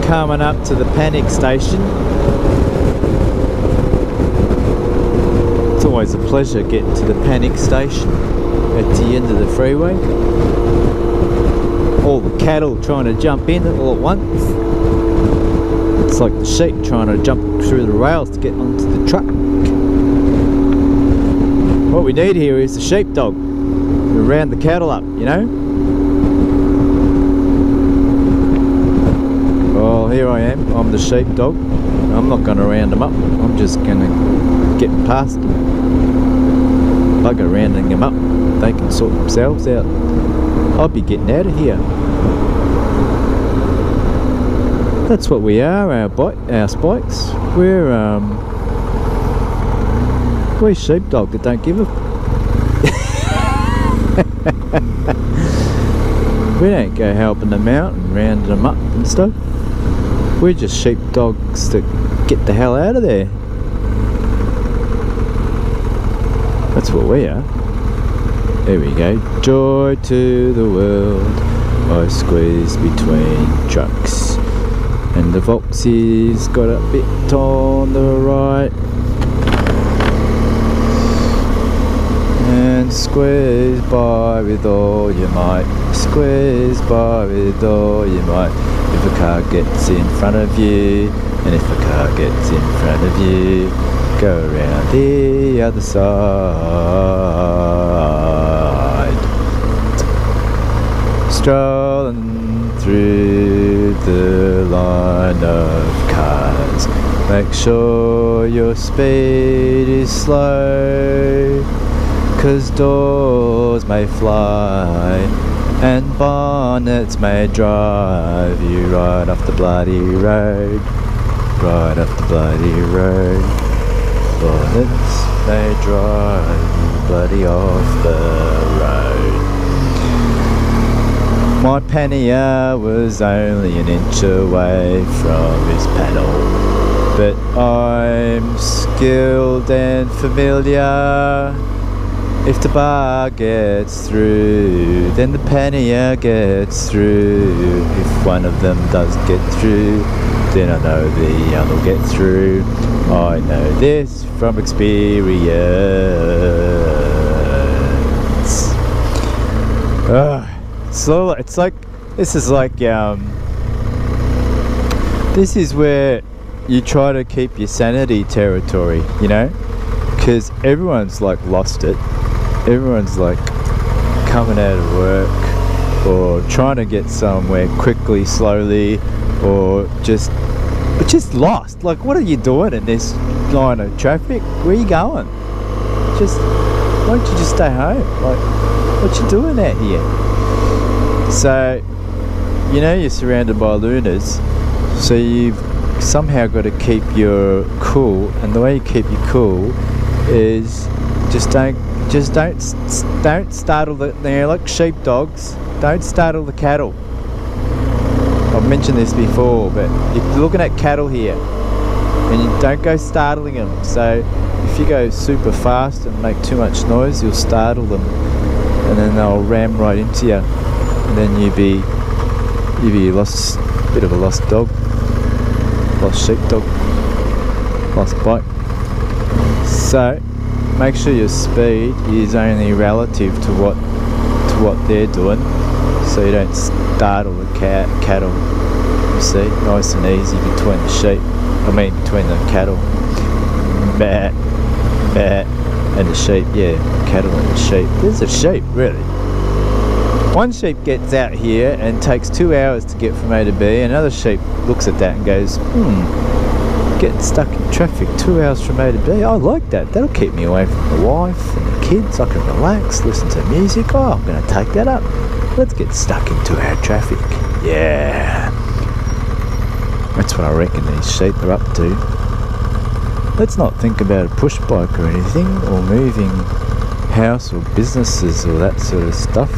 coming up to the panic station. It's always a pleasure getting to the panic station at the end of the freeway. All the cattle trying to jump in all at once. It's like the sheep trying to jump through the rails to get onto the truck. What we need here is a sheepdog to round the cattle up, you know? Well, here I am. I'm the sheepdog. I'm not going to round them up. I'm just going to get past them. Bugger rounding them up. They can sort themselves out. I'll be getting out of here. That's what we are, our spikes. We're sheepdog that don't give a we don't go helping them out and rounding them up and stuff. We're just sheepdogs that get the hell out of there. That's what we are. There we go. Joy to the world. I squeeze between trucks. And the Voxie's got a bit on the right. And squeeze by with all your might. Squeeze by with all your might. If a car gets in front of you, and if a car gets in front of you, go around the other side. Strolling through the line of cars, make sure your speed is slow, 'cause doors may fly and bonnets may drive you right off the bloody road, right off the bloody road. Bonnets may drive you bloody off the road. My pannier was only an inch away from his paddle, but I'm skilled and familiar. If the bar gets through, then the pannier gets through. If one of them does get through, then I know the other will get through. I know this from experience. So it's like, this is where you try to keep your sanity territory, you know, because everyone's like lost it. Everyone's like coming out of work or trying to get somewhere quickly, slowly, or just lost. Like, what are you doing in this line of traffic? Where are you going? Why don't you just stay home? Like, what you doing out here? So, you know, you're surrounded by lunars, so you've somehow got to keep your cool, and the way you keep your cool is just don't startle they're like sheepdogs. Don't startle the cattle. I've mentioned this before, but you're looking at cattle here, and you don't go startling them. So if you go super fast and make too much noise, you'll startle them, and then they'll ram right into you, and then you'd be lost, bit of a lost dog, lost sheepdog, lost bike. So make sure your speed is only relative to what they're doing, so you don't startle the cattle. You see, nice and easy between the sheep. Between the cattle, bat, and the sheep. Yeah, cattle and the sheep. There's a sheep, really. One sheep gets out here and takes 2 hours to get from A to B. Another sheep looks at that and goes, getting stuck in traffic 2 hours from A to B. I like that. That'll keep me away from the wife and the kids. I can relax, listen to music. Oh, I'm going to take that up. Let's get stuck in 2 hour traffic. Yeah. That's what I reckon these sheep are up to. Let's not think about a push bike or anything, or moving house or businesses or that sort of stuff.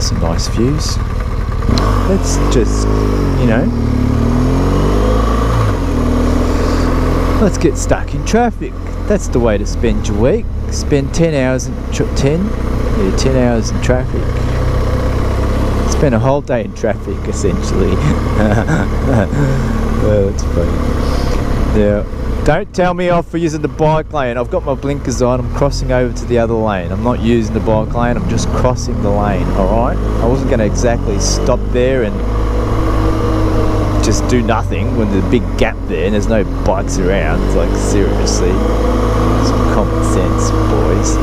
Some nice views. Let's just, let's get stuck in traffic. That's the way to spend your week. Spend 10 hours in 10 hours in traffic. Spent a whole day in traffic, essentially. Oh, that's funny. Yeah. Don't tell me off for using the bike lane. I've got my blinkers on. I'm crossing over to the other lane. I'm not using the bike lane. I'm just crossing the lane, alright? I wasn't going to exactly stop there and just do nothing when there's a big gap there and there's no bikes around. It's like, seriously. Some common sense, boys.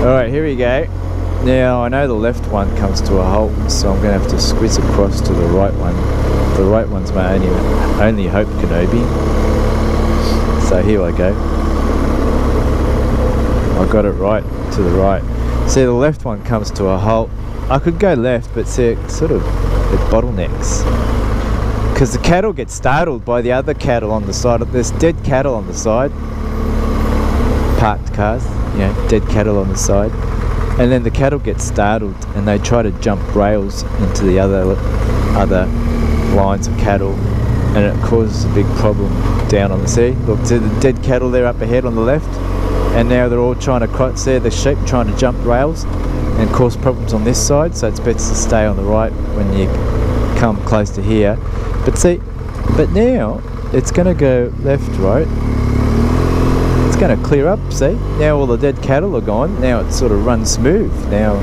Alright, here we go. Now, I know the left one comes to a halt, so I'm going to have to squeeze across to the right one. The right one's my only hope, Kenobi. So here I go. I got it right to the right. See, the left one comes to a halt. I could go left, but see, it sort of it bottlenecks. Because the cattle get startled by the other cattle on the side. There's dead cattle on the side. Parked cars, you know, dead cattle on the side. And then the cattle get startled and they try to jump rails into the other lines of cattle, and it causes a big problem down on the sea. Look, see the dead cattle there up ahead on the left, and now they're all trying to cross there, the sheep trying to jump rails and cause problems on this side, so it's better to stay on the right when you come close to here. But see, but now it's going to go left, right. It's going to clear up, see? Now all the dead cattle are gone. Now it sort of runs smooth. Now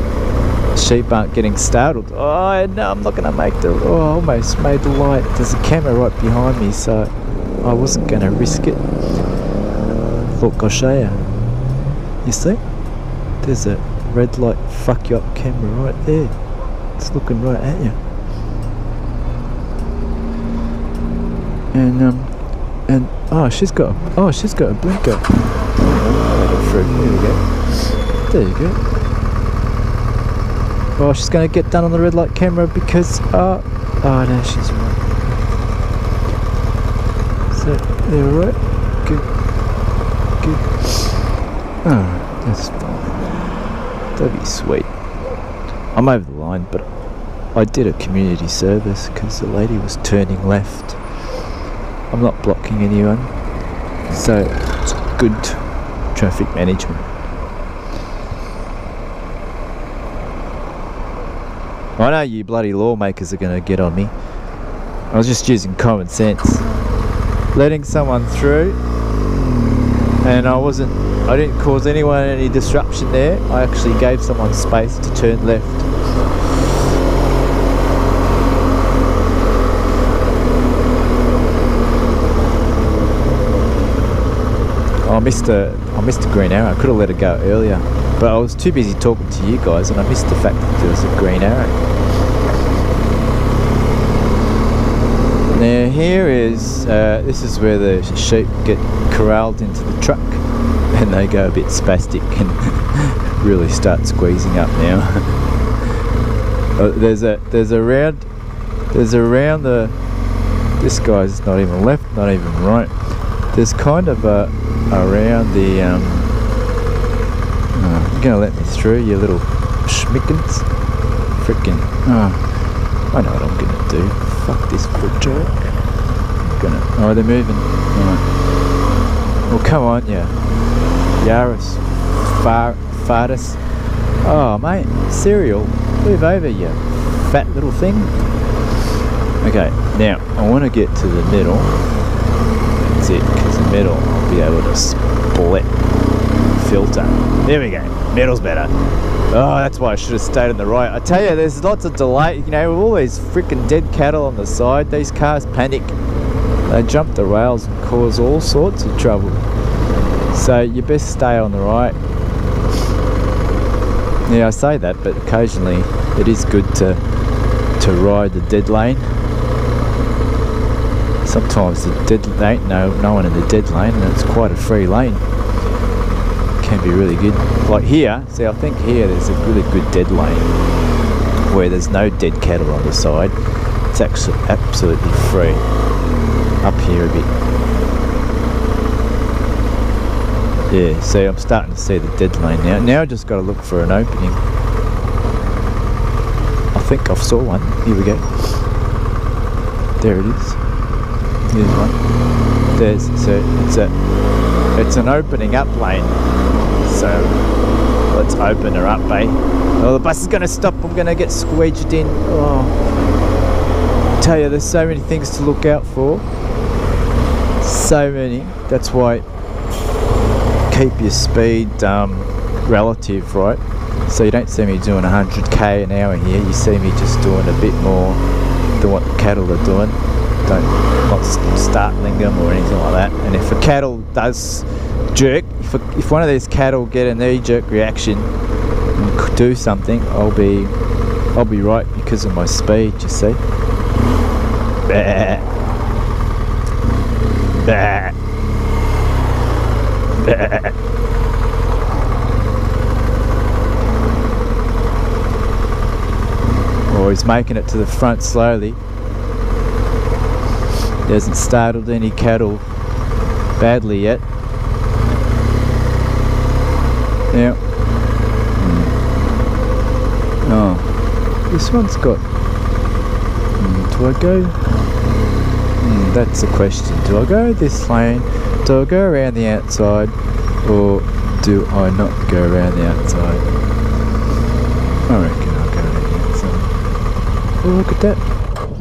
sheep aren't getting startled. Oh no, I'm not going to make the... Oh, I almost made the light. There's a camera right behind me, so I wasn't going to risk it. Look, I'll show you. You see? There's a red light fuck you up camera right there. It's looking right at you. And oh, she's got a blinker. There we go. There you go. Oh, she's going to get done on the red light camera because oh no, she's right. So they're right. Good. Oh, that's fine. That'd be sweet. I'm over the line, but I did a community service because the lady was turning left. I'm not blocking anyone, so it's good traffic management. I know you bloody lawmakers are going to get on me. I was just using common sense. Letting someone through, and I didn't cause anyone any disruption there. I actually gave someone space to turn left. I missed a green arrow. I could have let it go earlier, but I was too busy talking to you guys and I missed the fact that there was a green arrow. Now here is, this is where the sheep get corralled into the truck and they go a bit spastic and really start squeezing up now. There's around this guy's not even left, not even right. There's kind of around the you're gonna let me through, you little schmickens. Frickin' I know what I'm gonna do. Fuck this foot jerk. I'm gonna they're moving. Alright. Well come on, yeah. Yaris fartus. Oh mate, cereal. Move over, you fat little thing. Okay, now I wanna get to the middle. That's it, because the middle I'll be able to split filter. There we go. Middle's better. Oh, that's why I should have stayed on the right. I tell you, there's lots of delay. You know, with all these freaking dead cattle on the side, these cars panic. They jump the rails and cause all sorts of trouble. So you best stay on the right. Yeah, I say that, but occasionally it is good to ride the dead lane. Sometimes the dead lane, no one in the dead lane, and it's quite a free lane. Can be really good. Like here, see, I think here there's a really good dead lane where there's no dead cattle on the side. It's actually absolutely free. Up here a bit. Yeah, see, I'm starting to see the dead lane now. Now I just got to look for an opening. I think I saw one. Here we go. There it is. There's one. So it's an opening up lane. So Let's open her up, eh? Oh, the bus is going to stop. I'm going to get squeeged in. Oh. Tell you, there's so many things to look out for. So many. That's why keep your speed relative, right? So you don't see me doing 100k an hour here. You see me just doing a bit more than what the cattle are doing. Not startling them or anything like that. And if a cattle does jerk, if one of these cattle get a knee-jerk reaction and do something, I'll be right because of my speed. You see. Bah. Bah. Bah. Oh, he's making it to the front slowly. He hasn't startled any cattle badly yet. Yeah. Oh, this one's got. Do I go? That's the question. Do I go this lane? Do I go around the outside, or do I not go around the outside? I reckon I'll go around the outside. Oh, look at that!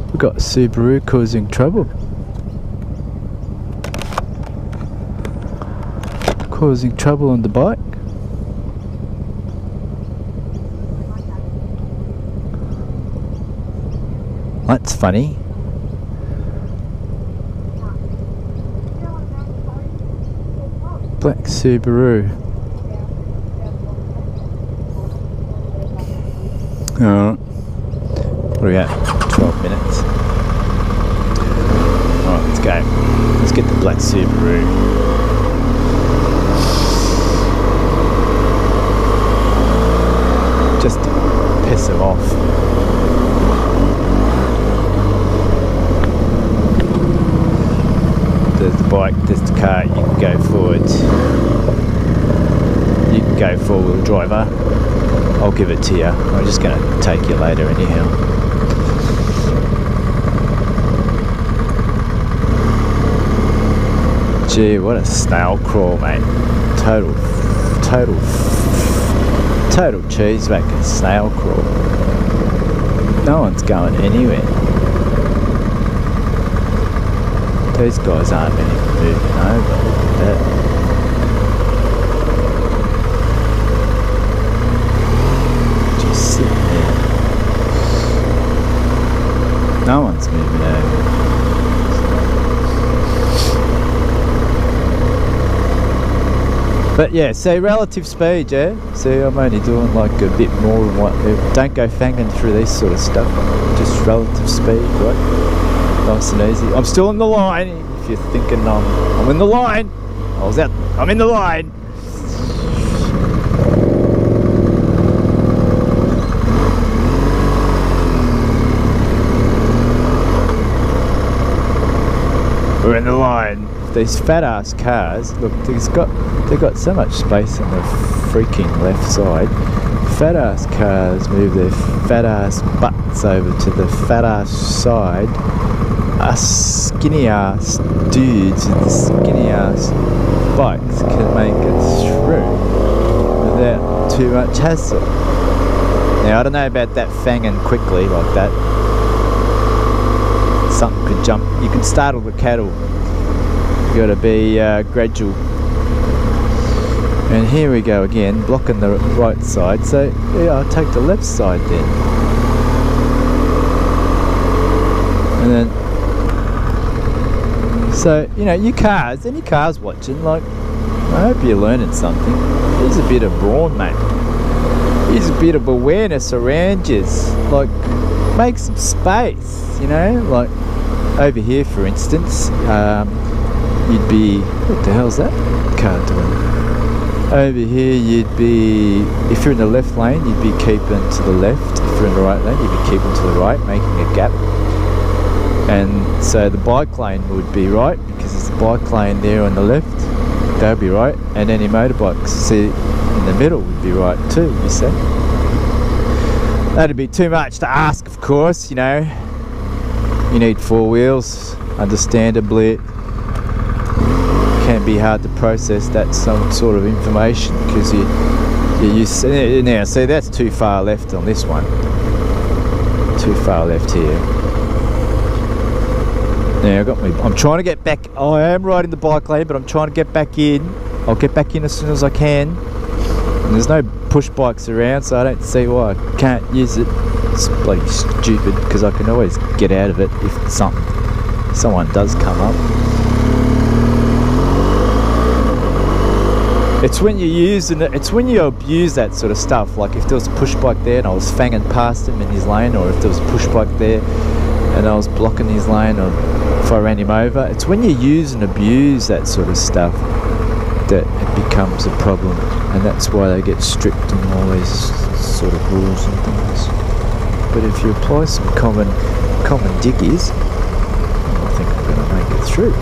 We've got Subaru causing trouble. Causing trouble on the bike. That's funny. Black Subaru. Alright. What are we at? 12 minutes. Alright, let's go. Let's get the black Subaru. Just to piss him off. There's the bike, there's the car, you can go forward. You can go four-wheel driver. I'll give it to you. I'm just going to take you later anyhow. Gee, what a snail crawl, mate. Total cheese making snail crawl. No one's going anywhere. These guys aren't even moving over. Look at that. Just sitting there. No one's moving over. But yeah, see, relative speed, yeah? See, I'm only doing like a bit more than what... Don't go fanging through this sort of stuff. Just relative speed, right? Nice and easy. I'm still in the line. If you're thinking I'm in the line. I'm in the line. We're in the line. These fat ass cars, look, they've got so much space on the freaking left side. Fat ass cars move their fat ass butts over to the fat ass side. Us skinny ass dudes in the skinny ass bikes can make it through without too much hassle. Now I don't know about that fanging quickly like that. Something could jump. You can startle the cattle. You got to be gradual. And here we go again, blocking the right side. So yeah, I'll take the left side then. And then, so you know, you cars, any cars watching, like, I hope you're learning something. Here's a bit of brawn, mate. Here's a bit of awareness around you. Like, make some space, you know. Like over here, for instance, you'd be, what the hell's that car doing? Over here you'd be, if you're in the left lane, you'd be keeping to the left. If you're in the right lane, you'd be keeping to the right, making a gap. And so the bike lane would be right, because there's a bike lane there on the left. That would be right. And any motorbikes, see, in the middle would be right too, you see. That'd be too much to ask, of course, you know. You need four wheels, understandably. Can be hard to process that some sort of information, because you You see, now, see, that's too far left on this one. Too far left here. Now, I'm trying to get back. I am riding the bike lane, but I'm trying to get back in. I'll get back in as soon as I can. And there's no push bikes around, so I don't see why I can't use it. It's bloody stupid, because I can always get out of it if someone does come up. It's when you abuse that sort of stuff. Like if there was a push bike there and I was fanging past him in his lane, or if there was a push bike there and I was blocking his lane, or if I ran him over. It's when you use and abuse that sort of stuff that it becomes a problem, and that's why they get strict on all these sort of rules and things. But if you apply some common dickies, I think I'm going to make it through.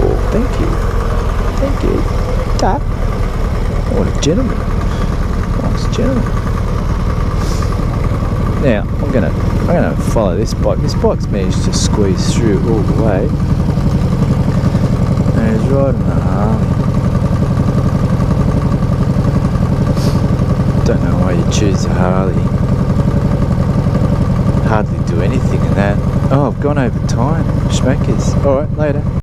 Oh, thank you. Ta. What a gentleman. Nice gentleman. Now, I'm gonna follow this bike. This bike's managed to squeeze through all the way. And he's riding a Harley. Don't know why you choose a Harley. Hardly do anything in that. Oh, I've gone over time. Schmackers. Alright, later.